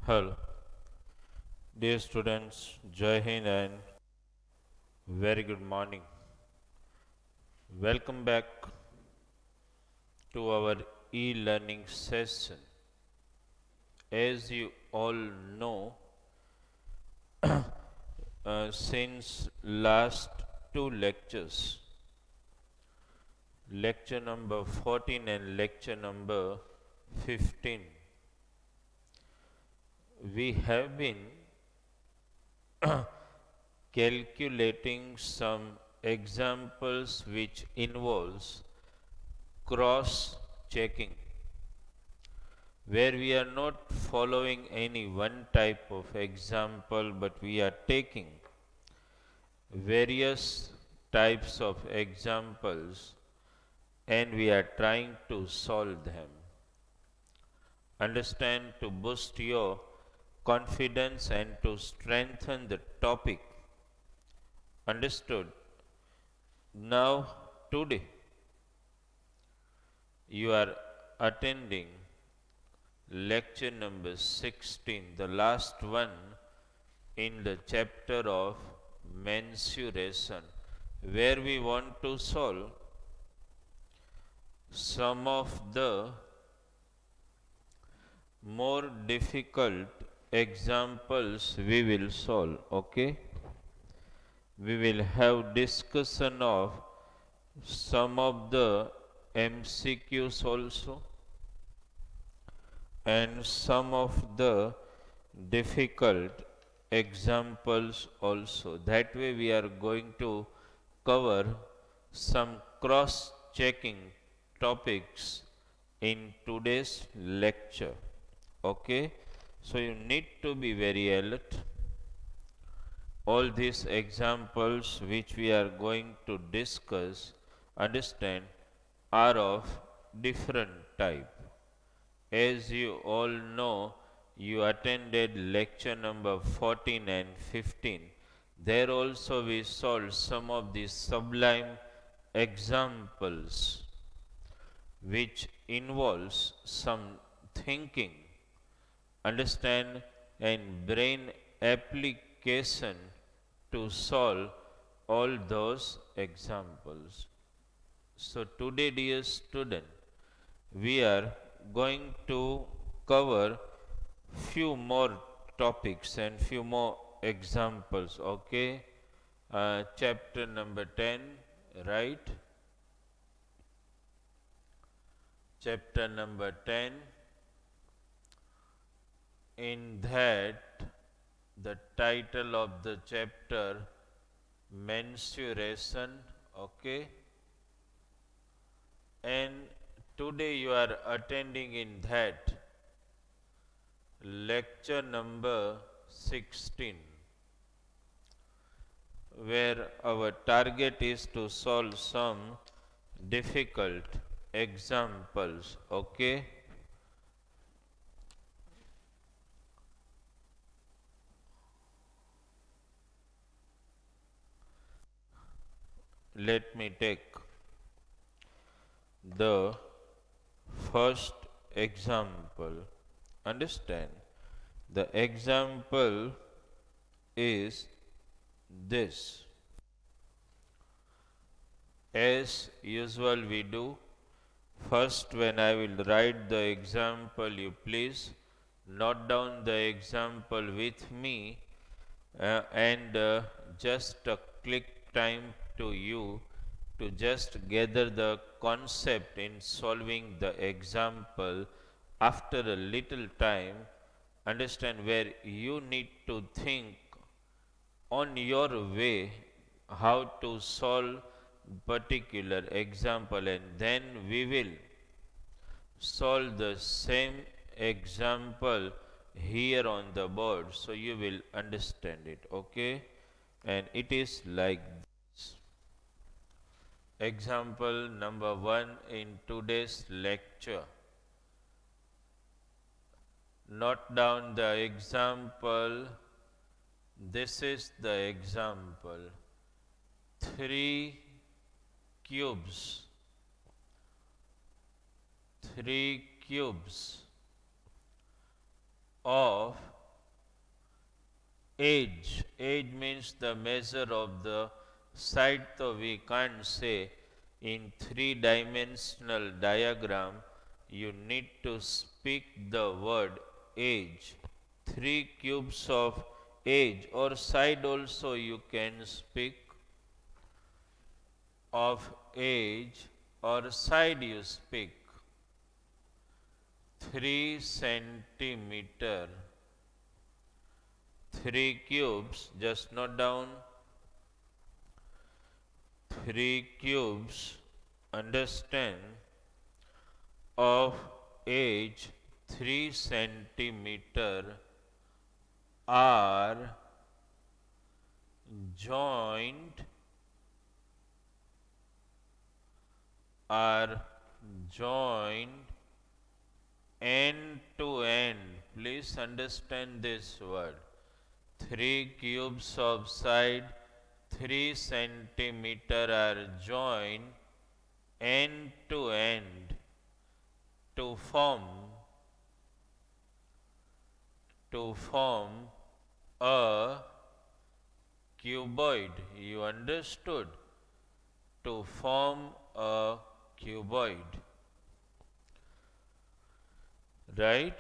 Hello, dear students, Jai Hind and very good morning. Welcome back to our e-learning session. As you all know, since last two lectures, lecture number 14 and lecture number 15, we have been calculating some examples which involves cross checking, where we are not following any one type of example but we are taking various types of examples and we are trying to solve them. Understand, to boost your confidence and to strengthen the topic. Understood? Now, today you are attending lecture number 16, the last one in the chapter of mensuration, where we want to solve some of the more difficult examples we will solve. Okay, we will have discussion of some of the MCQs also and some of the difficult examples also. That way we are going to cover some cross checking topics in today's lecture. Okay, so you need to be very alert. All these examples which we are going to discuss, understand, are of different type. As you all know, you attended lecture number 14 and 15. There also we solved some of the sublime examples which involves some thinking, understand, and brain application to solve all those examples. So today, dear student, we are going to cover few more topics and few more examples. Okay, chapter number 10, right? Chapter number 10. In that, the title of the chapter, mensuration. Okay, and today you are attending in that lecture number 16, where our target is to solve some difficult examples. Okay, let me take the first example. Understand, the example is this. As usual we do, first when I will write the example, you please note down the example with me, and just a click time to you to just gather the concept in solving the example. After a little time, understand, where you need to think on your way how to solve particular example, and then we will solve the same example here on the board, so you will understand it. Okay, and it is like this. Example number 1 in today's lecture. Note down the example. This is the example. 3 cubes. 3 cubes of Age. Age means the measure of the side, so we can't say in three-dimensional diagram you need to speak the word age. 3 cubes of age, or side also you can speak of age, or side you speak. 3 centimeter. 3 cubes, just note down. 3 cubes, understand, of age 3 centimeter are joined end to end. Please understand this word. 3 cubes of side 3 centimeter are joined end to end to form a cuboid. You understood? To form a cuboid. Right?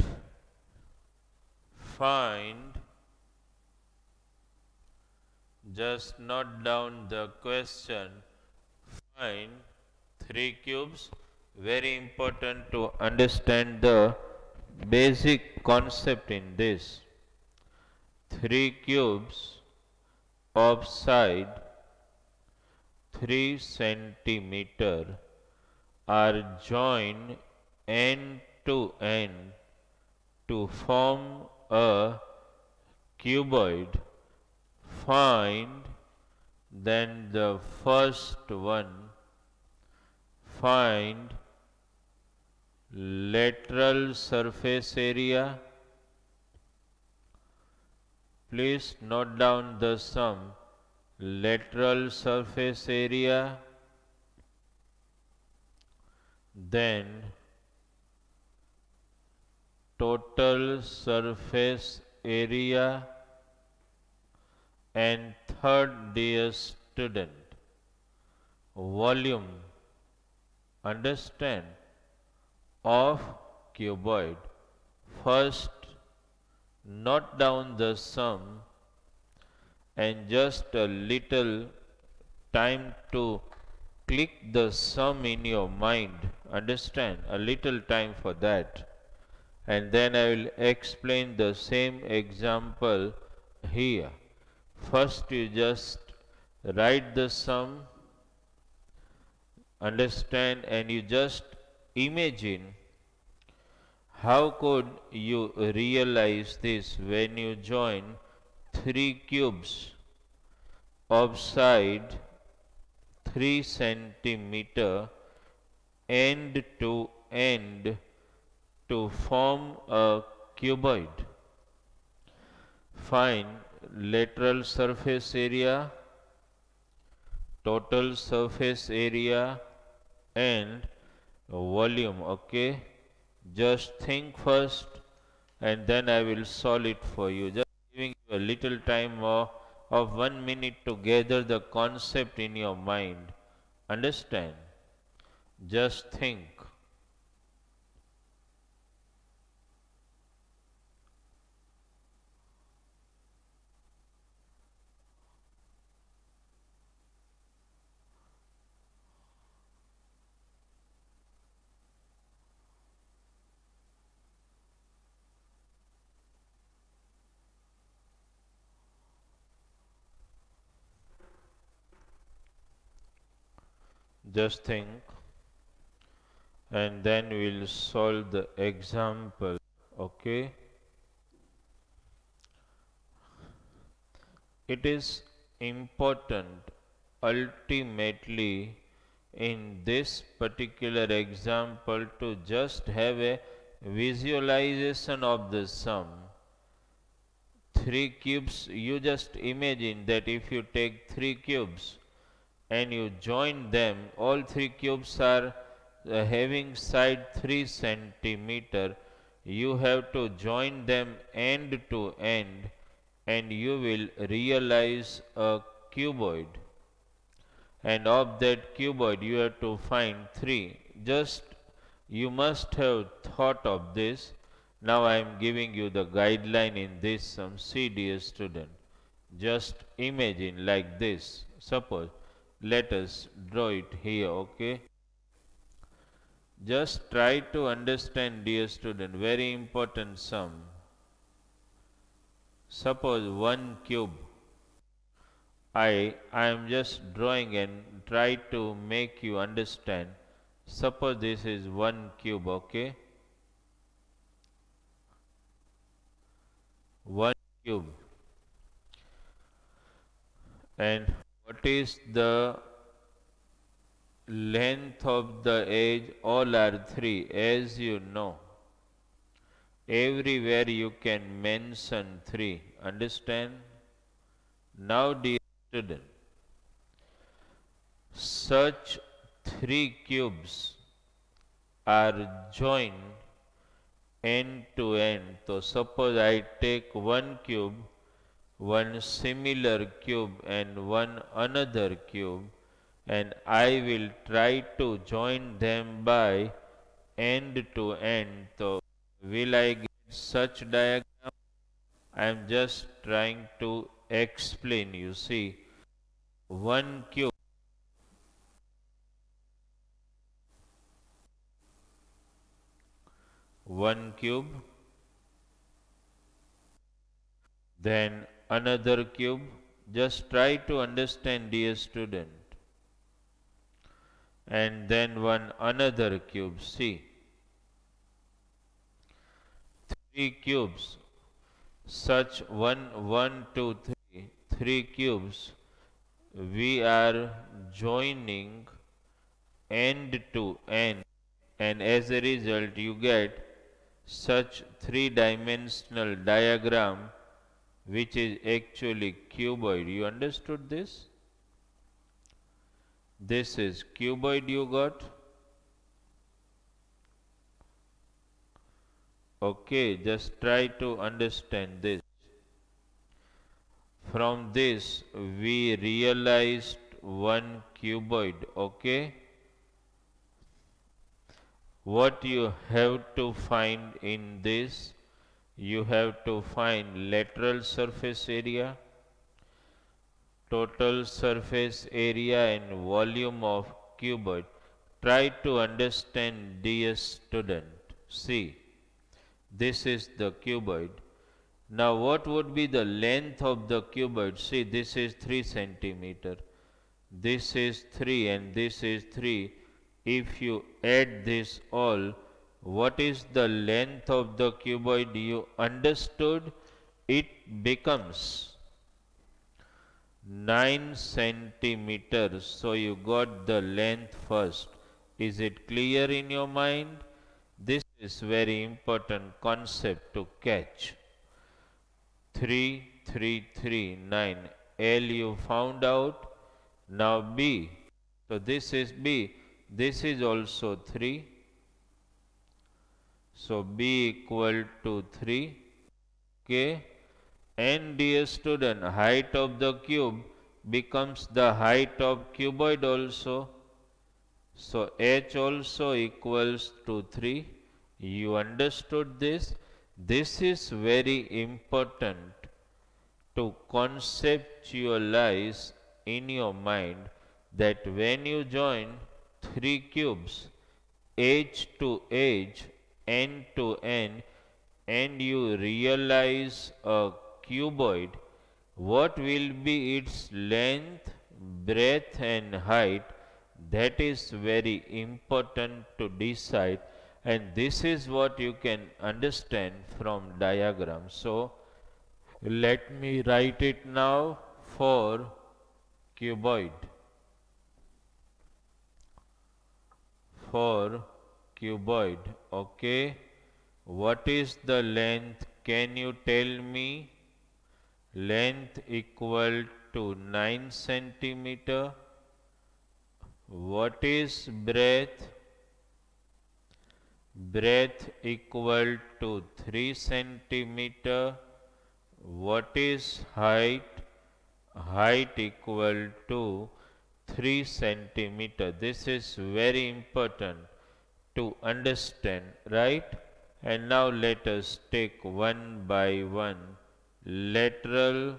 Find, just note down the question. Find 3 cubes. Very important to understand the basic concept in this. 3 cubes of side 3 centimeter are joined end to end to form a cuboid. Find then the first one. Find lateral surface area. Please note down the sum. Lateral surface area, then total surface area, and third, dear student, volume, understand, of cuboid. First, note down the sum and just a little time to click the sum in your mind. Understand? A little time for that. And then I will explain the same example here. First you just write the sum, understand, and you just imagine how could you realize this when you join 3 cubes of side 3 centimeter end to end to form a cuboid. Find lateral surface area, total surface area, and volume. Okay, just think first and then I will solve it for you. Just giving you a little time of 1 minute to gather the concept in your mind. Understand? Just think. Just think, and then we'll solve the example. Okay? It is important ultimately in this particular example to just have a visualization of the sum. 3 cubes, you just imagine that if you take 3 cubes and you join them, all 3 cubes are having side 3 centimeter. You have to join them end to end and you will realize a cuboid. And of that cuboid you have to find 3. Just you must have thought of this. Now I am giving you the guideline in this sum. See, dear student, just imagine like this. Suppose let us draw it here, okay? Just try to understand, dear student, very important sum. Suppose 1 cube. I am just drawing and try to make you understand. Suppose this is 1 cube, okay? 1 cube. And what is the length of the edge? All are 3, as you know. Everywhere you can mention 3. Understand? Now, dear student, such 3 cubes are joined end to end. So, suppose I take 1 cube, one similar cube and one another cube, and I will try to join them by end to end. So, will I get such diagram? I am just trying to explain. You see, 1 cube, then another cube. Just try to understand, dear student. And then one another cube. See, 3 cubes. Such 1, 2, 3, 3 cubes. We are joining end to end, and as a result you get such 3-dimensional diagram, which is actually cuboid. You understood this? This is cuboid you got. Okay, just try to understand this. From this we realized 1 cuboid, okay? What you have to find in this? You have to find lateral surface area, total surface area and volume of cuboid. Try to understand, dear student. See, this is the cuboid. Now what would be the length of the cuboid? See, this is 3 centimeter. This is 3 and this is 3. If you add this all, what is the length of the cuboid? You understood? It becomes 9 centimeters. So you got the length first. Is it clear in your mind? This is very important concept to catch. 3, 3, 3, 9. L you found out. Now B. So this is B. This is also 3. So B equal to 3. Okay. And dear student, height of the cube becomes the height of cuboid also. So H also equals to 3. You understood this? This is very important to conceptualize in your mind, that when you join 3 cubes, edge to edge, end to end, and you realize a cuboid, what will be its length, breadth and height? That is very important to decide, and this is what you can understand from diagram. So let me write it now for cuboid. For cuboid, okay. What is the length? Can you tell me? Length equal to 9 centimeter. What is breadth? Breadth equal to 3 centimeter. What is height? Height equal to 3 centimeter. This is very important to understand, right? And now let us take one by one. Lateral,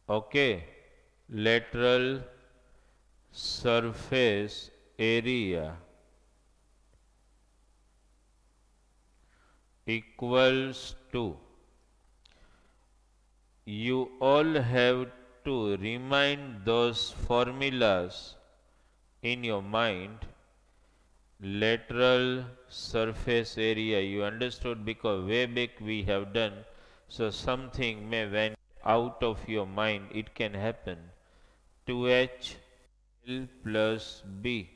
okay, lateral surface area equals to, you all have to remind those formulas in your mind. Lateral surface area, you understood, because way back we have done, so something may went out of your mind, it can happen. 2h L plus B.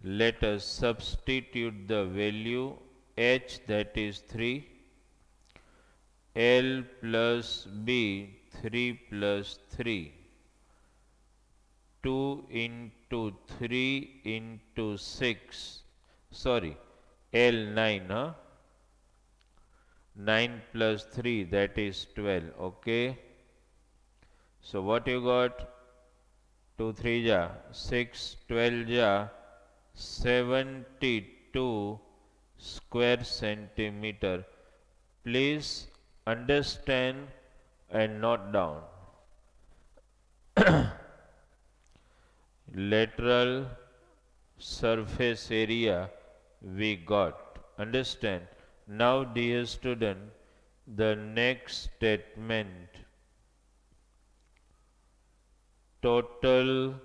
Let us substitute the value h, that is 3, L plus B 3 plus 3, 2 into 3 into 6, sorry, L 9, huh? 9 plus 3, that is 12, okay. So what you got? 2 3 ja, 6, 12 ja, 72 square centimeter. Please understand and note down. Lateral surface area we got. Understand? Now, dear student, the next statement, total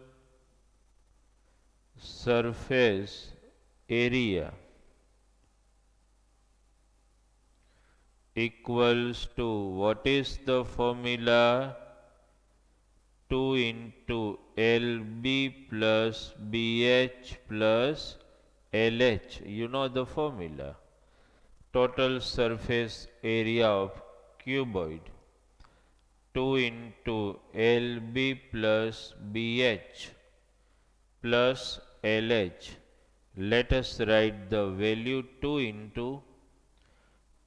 surface area equals to, what is the formula? 2 into LB plus BH plus LH. You know the formula. Total surface area of cuboid. 2 into LB plus BH plus LH. Let us write the value 2 into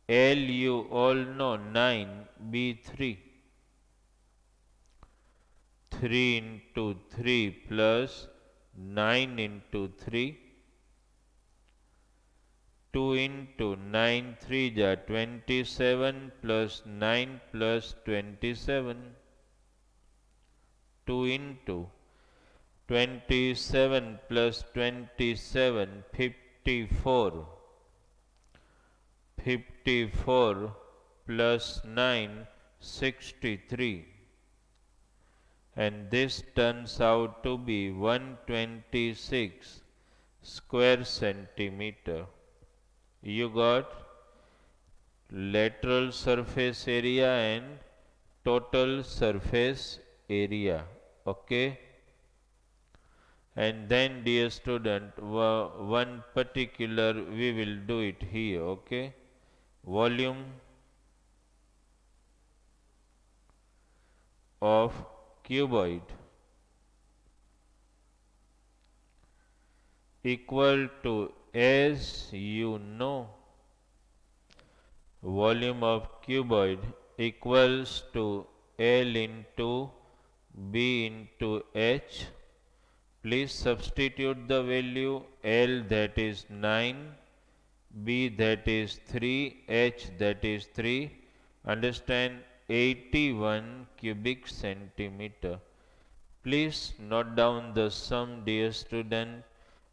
L, you all know, 9, B 3. 3 into 3 plus 9 into 3. 2 into 9 3 ja 27 plus 9 plus 27. 2 into 27 plus 27, 54. 54 plus 9, 63. And this turns out to be 126 square centimeter. You got lateral surface area and total surface area. Okay. And then, dear student, one particular we will do it here. Okay. Volume of cuboid equal to, as you know, volume of cuboid equals to L into B into H. Please substitute the value. L, that is 9, B, that is 3, H, that is 3. Understand? 81 cubic centimeter. Please note down the sum, dear student,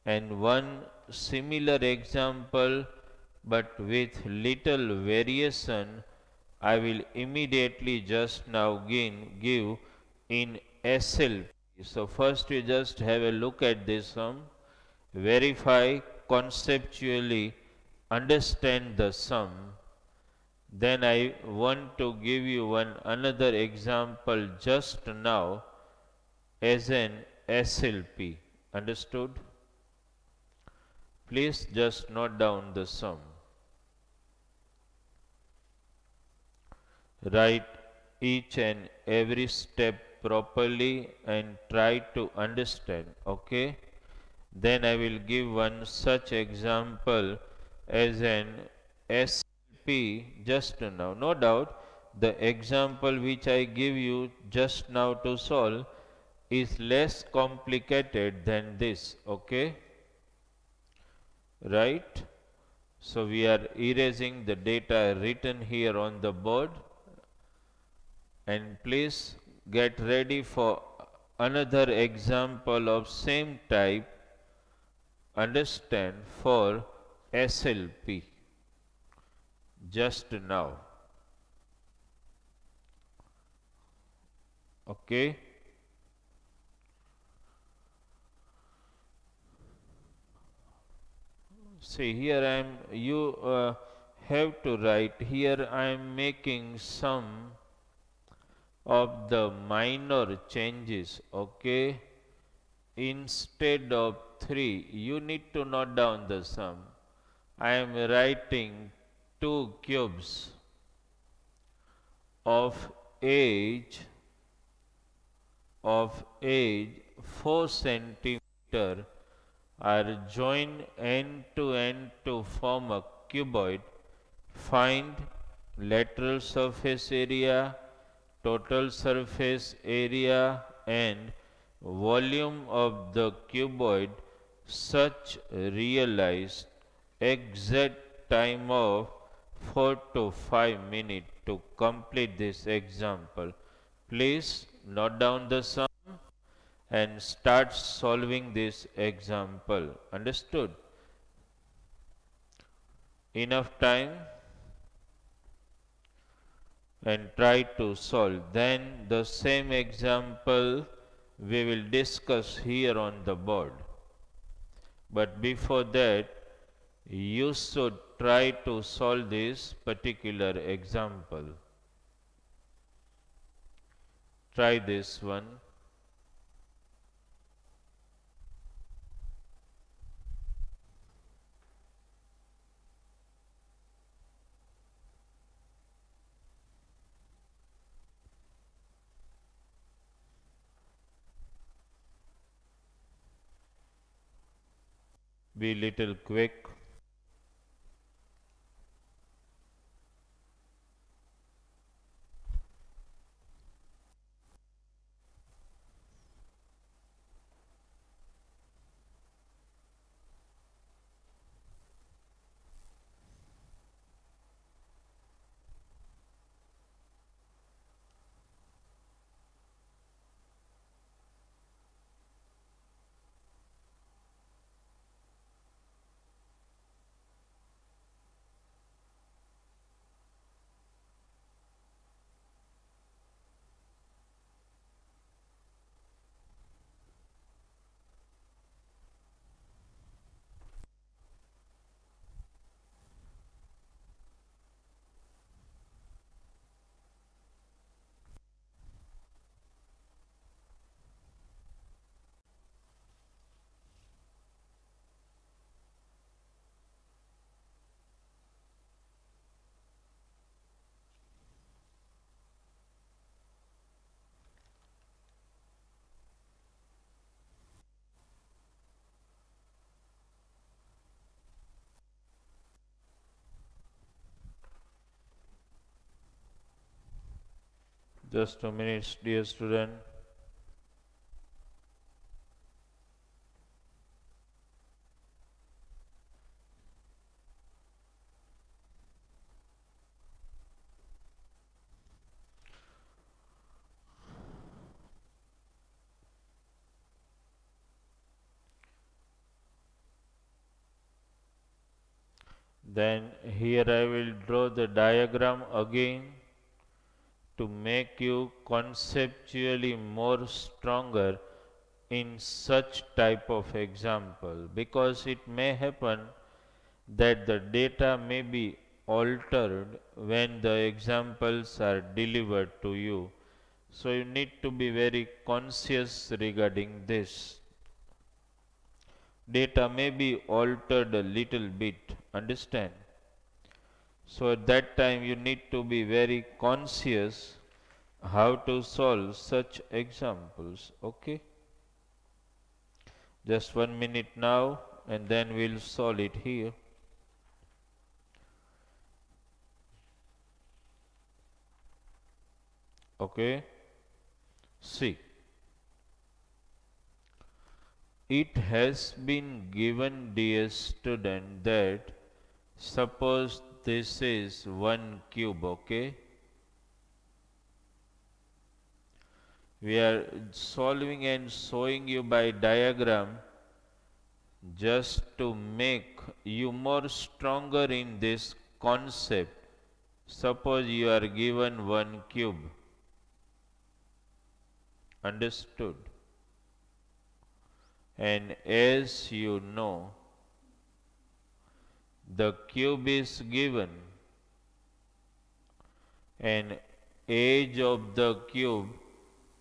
and one similar example but with little variation I will immediately just now give in SLP. So first you just have a look at this sum, verify conceptually, understand the sum. Then I want to give you another example just now as an SLP. Understood? Please just note down the sum. Write each and every step properly and try to understand. Okay? Then I will give one such example as an SLP. P just now. No doubt, the example which I give you just now to solve is less complicated than this, okay? Right? So we are erasing the data written here on the board, and please get ready for another example of same type, understand, for SLP just now. Okay. See here you have to write here I am making some of the minor changes, okay. Instead of 3 you need to note down the sum. I am writing 2 cubes of age 4 centimeter are joined end to end to form a cuboid. Find lateral surface area, total surface area and volume of the cuboid. Such realized exact time of 4 to 5 minutes to complete this example. Please note down the sum and start solving this example. Understood? Enough time and try to solve. Then the same example we will discuss here on the board. But before that, you should try to solve this particular example. Try this one. Be little quick. Just a minute, dear student. Then here I will draw the diagram again to make you conceptually more stronger in such type of example, because it may happen that the data may be altered when the examples are delivered to you. So you need to be very conscious regarding this. Data may be altered a little bit, understand? So at that time you need to be very conscious how to solve such examples, okay? Just 1 minute now and then we'll solve it here. Okay, see, it has been given, dear student, that suppose this is 1 cube, okay? We are solving and showing you by diagram just to make you more stronger in this concept. Suppose you are given 1 cube. Understood? And as you know, the cube is given and edge of the cube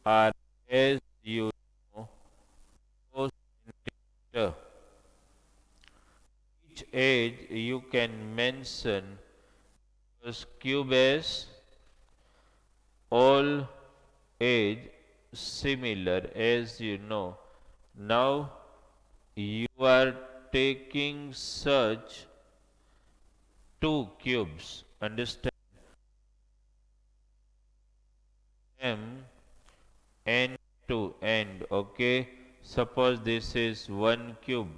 are, as you know, 4 centimeter. Each edge you can mention as cube as all edge similar, as you know. Now you are taking such 2 cubes. Understand? M end to end. Okay. Suppose this is 1 cube.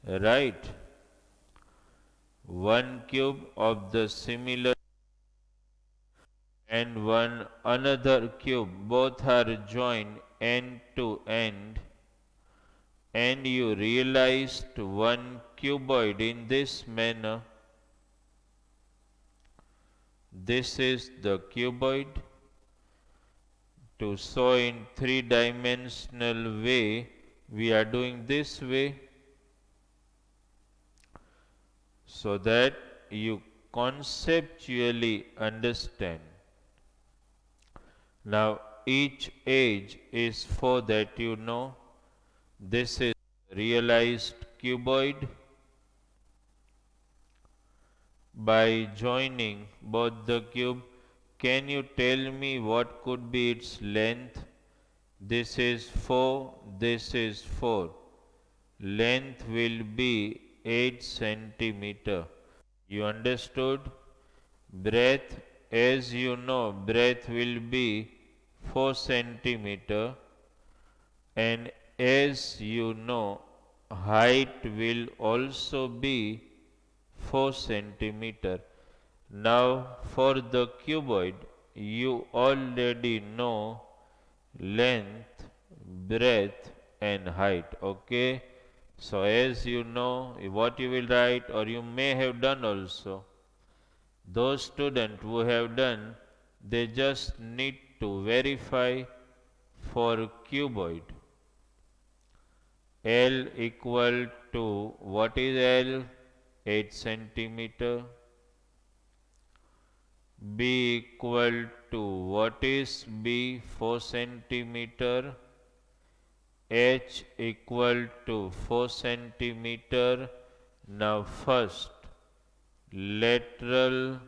Right. 1 cube of the similar and one another cube. Both are joined end to end. And you realized 1 cuboid in this manner. This is the cuboid. To show in 3-dimensional way, we are doing this way, so that you conceptually understand. Now each edge is 4, that you know. This is realized cuboid. By joining both the cube, can you tell me what could be its length? This is 4, this is 4. Length will be 8 centimeter. You understood? Breadth, as you know, breadth will be 4 centimeter. And as you know, height will also be 4 centimeter. Now for the cuboid, you already know length, breadth and height. Okay. So as you know what you will write, or you may have done also. Those students who have done, they just need to verify for cuboid. L equal to, what is L? 8 centimeter. B equal to, what is B? 4 centimeter. H equal to 4 centimeter. Now first, lateral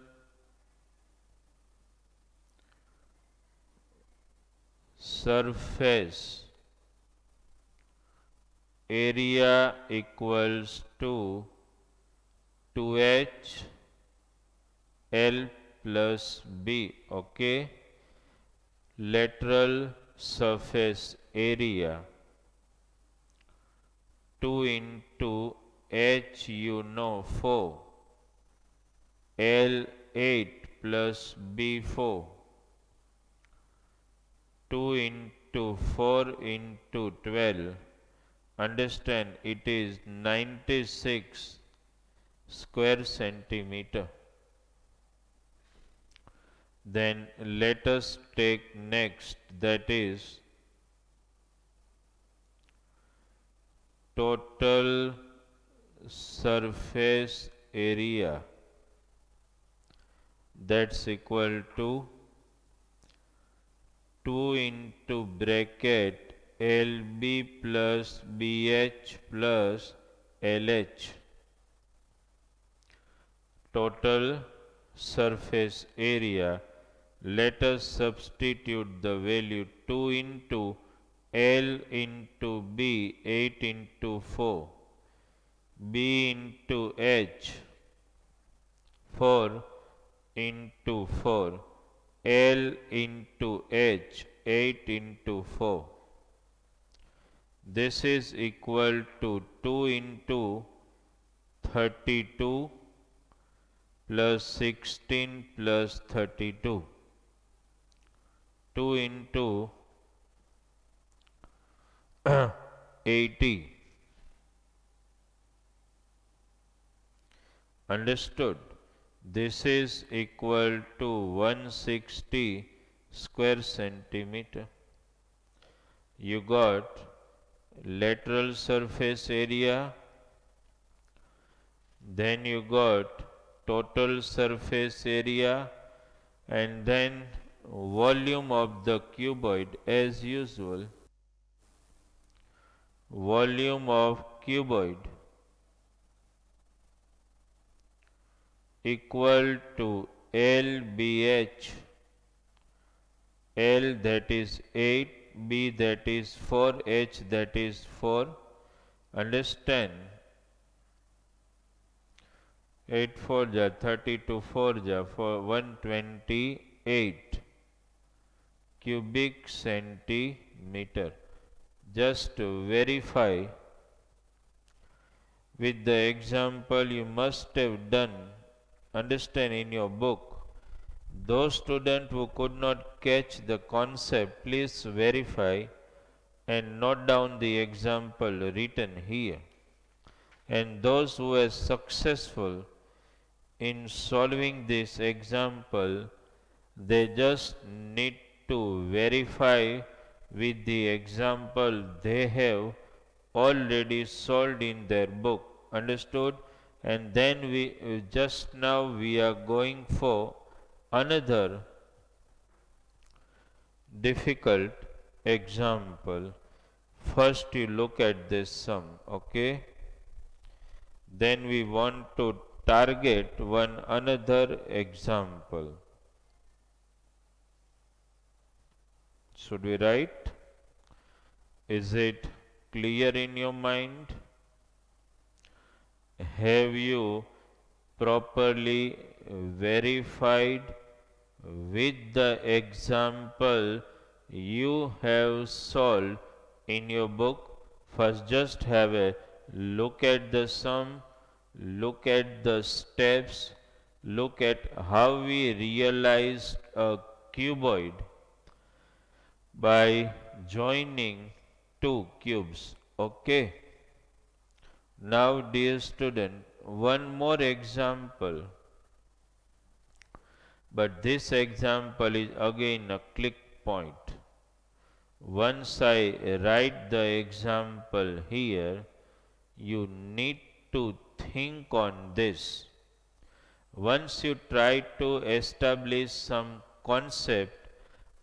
surface area equals to 2H L plus B. Okay. Lateral surface area, 2 into H, you know, 4. L 8 plus B 4. 2 into 4 into 12. Understand, it is 96 square centimeter. Then let us take next, that is total surface area. That's equal to 2 into bracket LB plus BH plus LH. Total surface area. Let us substitute the value 2 into L into B, 8 into 4, B into H, 4 into 4, L into H, 8 into 4. This is equal to 2 into 32 plus 16 plus 32. 2 into 80. Understood? This is equal to 160 square centimeter. You got lateral surface area, then you got total surface area, and then volume of the cuboid as usual. Volume of cuboid equal to LBH. L that is 8, B that is 4, H that is 4. Understand? 8 4 ja 32 4 ja 128 cubic centimeter. Just to verify with the example you must have done, understand in your book. Those students who could not catch the concept, please verify and note down the example written here. And those who are successful in solving this example, they just need to verify with the example they have already solved in their book. Understood? And then we just now we are going for another difficult example. First you look at this sum, okay? Then we want to target one another example. Should we write? Is it clear in your mind? Have you properly verified with the example you have solved in your book? First just have a look at the sum, look at the steps, look at how we realized a cuboid by joining two cubes. Okay. Now dear student, one more example. But this example is again a click point. Once I write the example here, you need to think on this. Once you try to establish some concept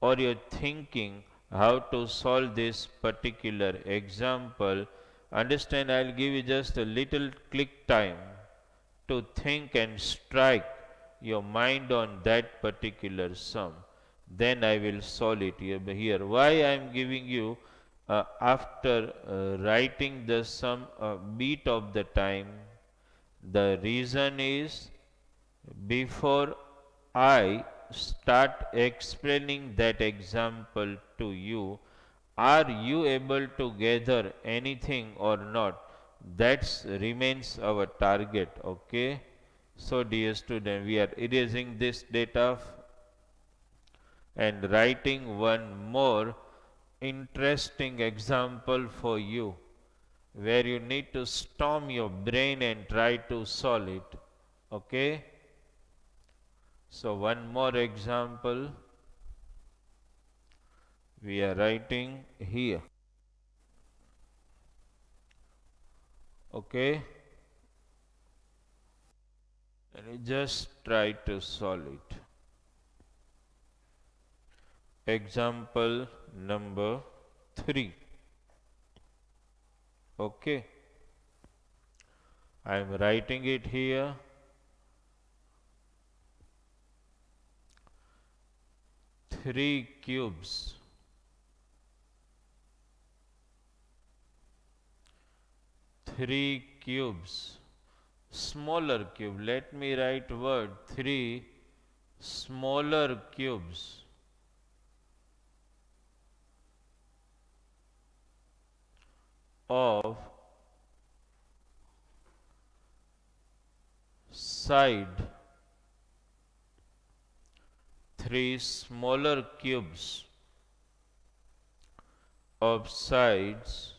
or you're thinking how to solve this particular example, understand, I'll give you just a little click time to think and strike your mind on that particular sum. Then I will solve it here. Why I am giving you after writing the sum a bit of the time? The reason is, before I start explaining that example to you, are you able to gather anything or not? That remains our target. Okay. So dear student, we are erasing this data and writing one more interesting example for you, where you need to storm your brain and try to solve it. Okay. So one more example we are writing here. Okay. And you just try to solve it. Example number 3. Okay. I am writing it here. Three cubes. Three cubes. Smaller cube. Let me write word 3 smaller cubes of side, 3 smaller cubes of sides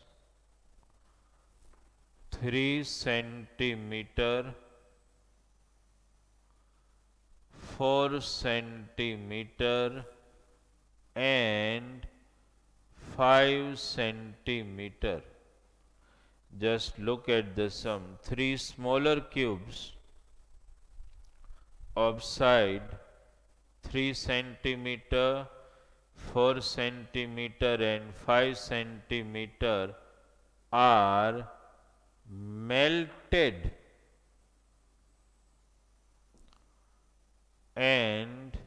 3 centimeter, 4 centimeter and 5 centimeter. Just look at the sum. 3 smaller cubes of side 3 centimeter, 4 centimeter and 5 centimeter are melted and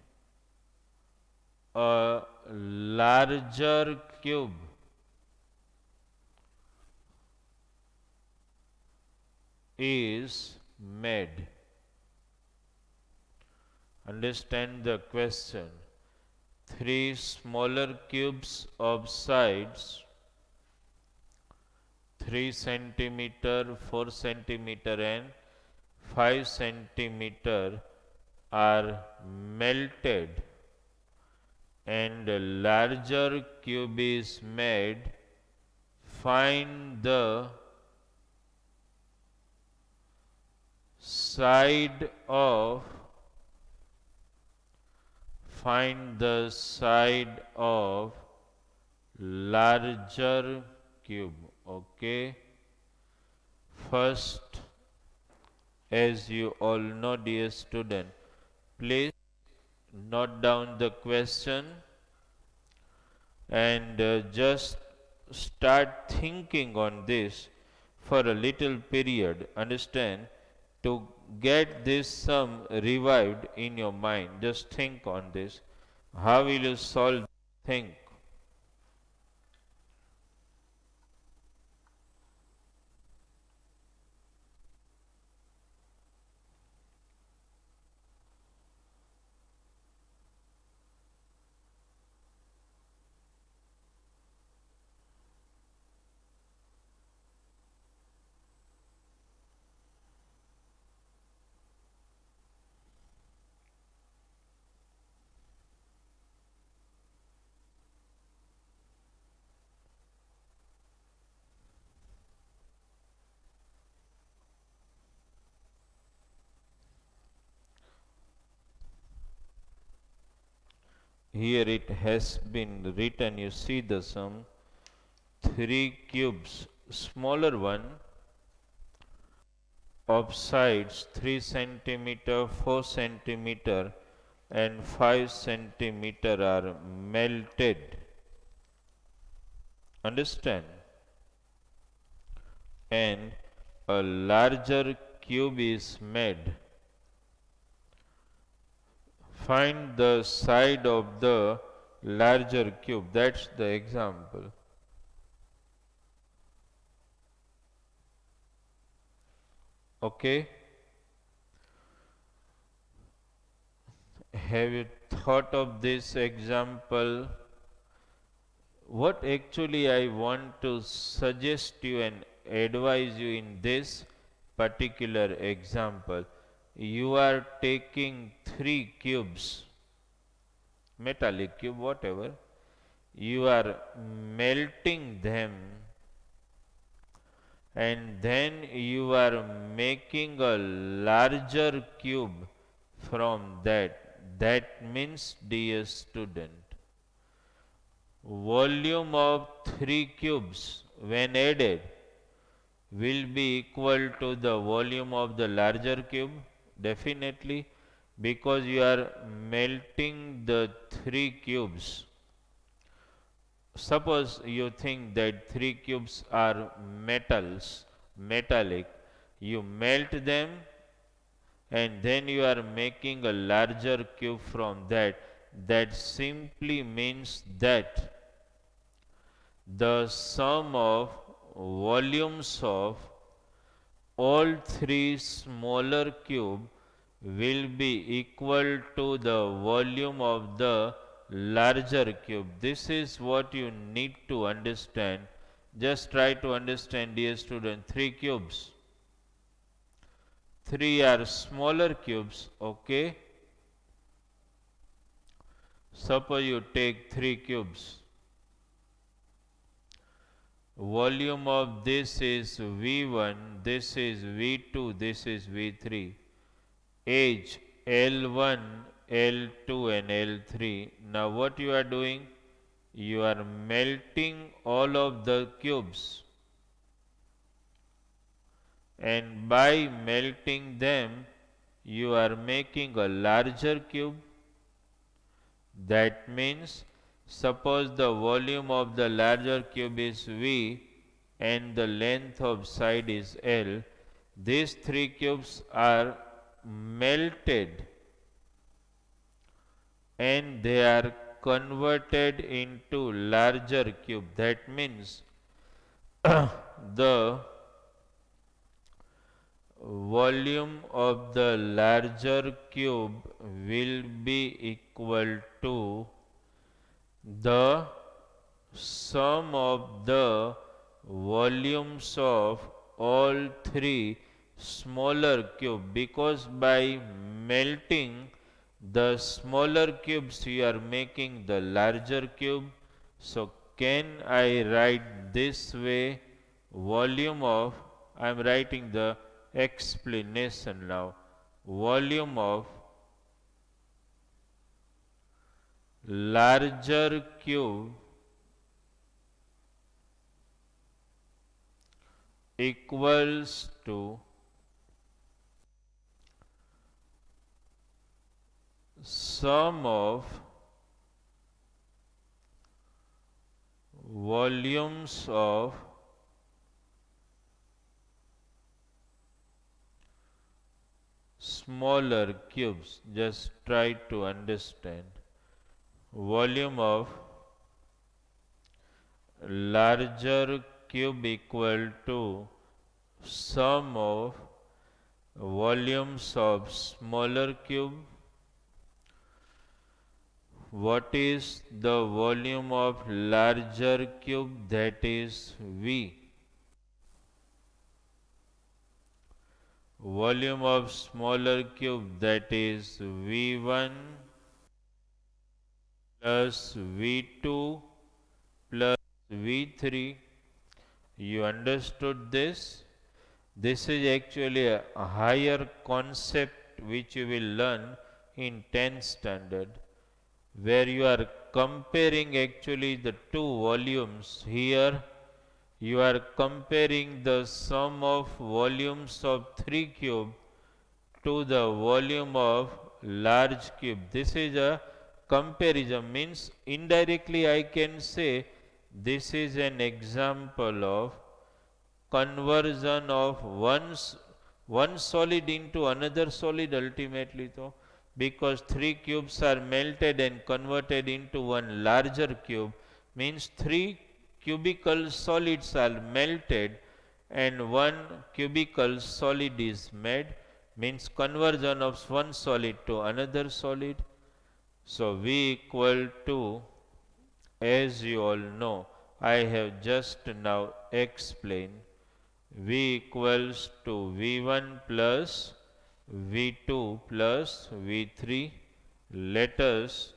a larger cube is made. Understand the question. 3 smaller cubes of sides 3 centimeter, 4 centimeter and 5 centimeter are melted and a larger cube is made. Find the side of larger cube. Okay. First, as you all know, dear student, please note down the question and just start thinking on this for a little period. Understand? To get this sum revived in your mind, just think on this. How will you solve? Think. Here it has been written, you see the sum, 3 cubes, smaller one of sides 3 centimeter, 4 centimeter and 5 centimeter are melted. Understand? And a larger cube is made. Find the side of the larger cube. That's the example. Okay. Have you thought of this example? What actually I want to suggest you and advise you in this particular example. You are taking 3 cubes, metallic cube, whatever, you are melting them and then you are making a larger cube from that. That means, dear student, volume of 3 cubes when added will be equal to the volume of the larger cube. Definitely, because you are melting the 3 cubes. Suppose you think that 3 cubes are metallic, you melt them and then you are making a larger cube from that. That simply means that the sum of volumes of all 3 smaller cube will be equal to the volume of the larger cube. This is what you need to understand. Just try to understand, dear student, 3 cubes. 3 are smaller cubes, okay? Suppose you take 3 cubes. Volume of this is V1, this is V2, this is V3. Age L1, L2 and L3. Now what you are doing? You are melting all of the cubes. And by melting them, you are making a larger cube. That means, suppose the volume of the larger cube is V and the length of side is L. These 3 cubes are melted and they are converted into larger cube. That means the volume of the larger cube will be equal to the sum of the volumes of all 3 smaller cube, because by melting the smaller cubes you are making the larger cube. So can I write this way? Volume of, I am writing the explanation now. Volume of larger cube equals to sum of volumes of smaller cubes. Just try to understand. Volume of larger cube equal to sum of volumes of smaller cube. What is the volume of larger cube? That is V. Volume of smaller cube, that is V1 plus V2 plus V3. You understood this? This is actually a higher concept which you will learn in 10th standard, where you are comparing actually the two volumes. Here you are comparing the sum of volumes of 3 cube to the volume of large cube. This is a comparison, means indirectly I can say this is an example of conversion of one solid into another solid ultimately, though, because 3 cubes are melted and converted into one larger cube, means 3 cubical solids are melted and one cubical solid is made, means conversion of one solid to another solid. So V equal to, as you all know, I have just now explained, V equals to V1 plus V2 plus V3. Let us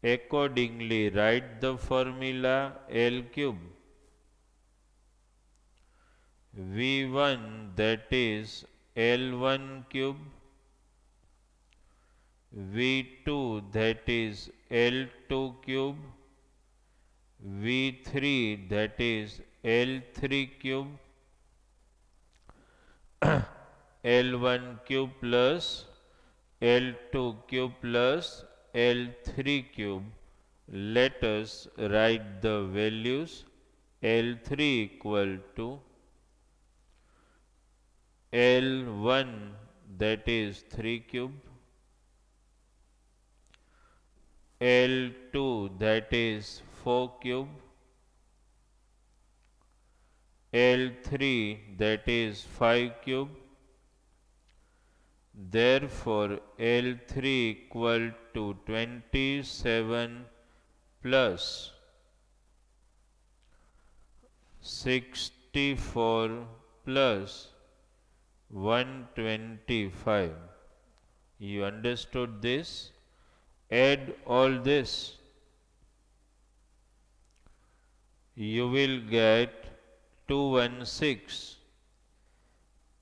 accordingly write the formula L cube. V1, that is L1 cube. V2, that is L2 cube. V3, that is L3 cube. L1 cube plus L2 cube plus L3 cube. Let us write the values. L3 equal to L1, that is 3 cube. L2, that is 4 cube. L3, that is 5 cube. Therefore, L3 equal to 27 plus 64 plus 125. You understood this? Add all this. You will get 216.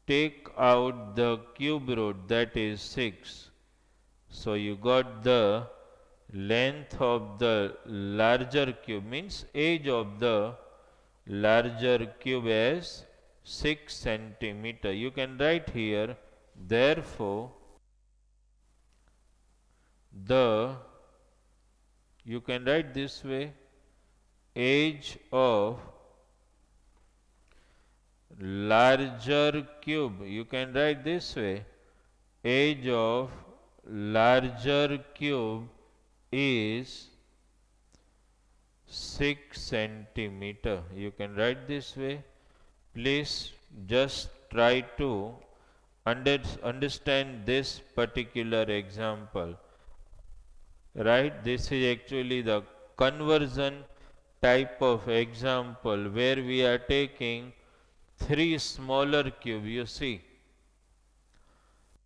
Take out the cube root, that is 6. So you got the length of the larger cube, means age of the larger cube as 6 centimeter. You can write here, therefore, you can write this way, age of larger cube, you can write this way, age of larger cube is 6 centimeter. You can write this way. Please just try to understand this particular example. Right? This is actually the conversion type of example where we are taking 3 smaller cube, you see,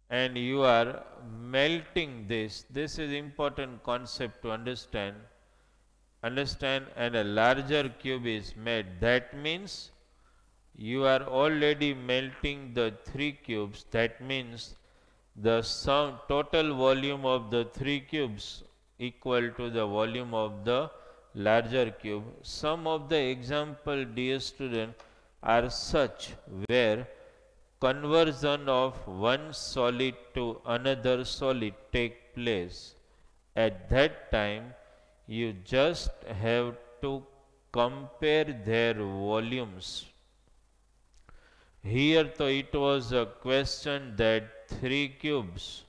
and you are melting this. This is important concept to understand, and a larger cube is made. That means you are already melting the 3 cubes. That means the total volume of the 3 cubes equal to the volume of the larger cube. Some of the example, dear student, are such where conversion of one solid to another solid take place. At that time, you just have to compare their volumes. Here though it was a question that 3 cubes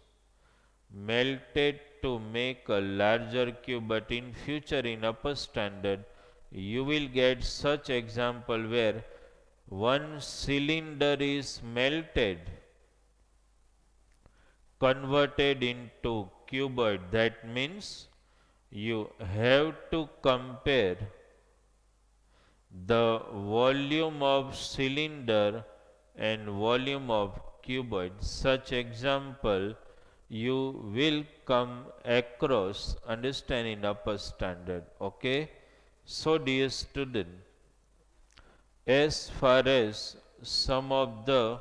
melted to make a larger cube, but in future in upper standard you will get such example where one cylinder is melted, converted into cuboid. That means you have to compare the volume of cylinder and volume of cuboid. Such example you will come across, understand, in upper standard. Okay? So dear student, as far as some of the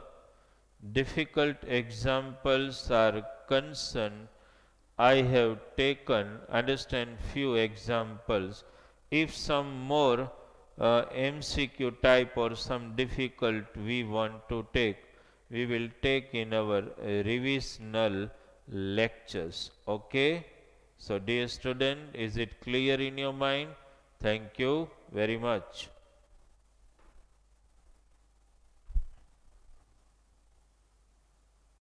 difficult examples are concerned, I have taken, understand, few examples. If some more MCQ type or some difficult we want to take, we will take in our revisional lectures. Okay? So dear student, is it clear in your mind? Thank you very much.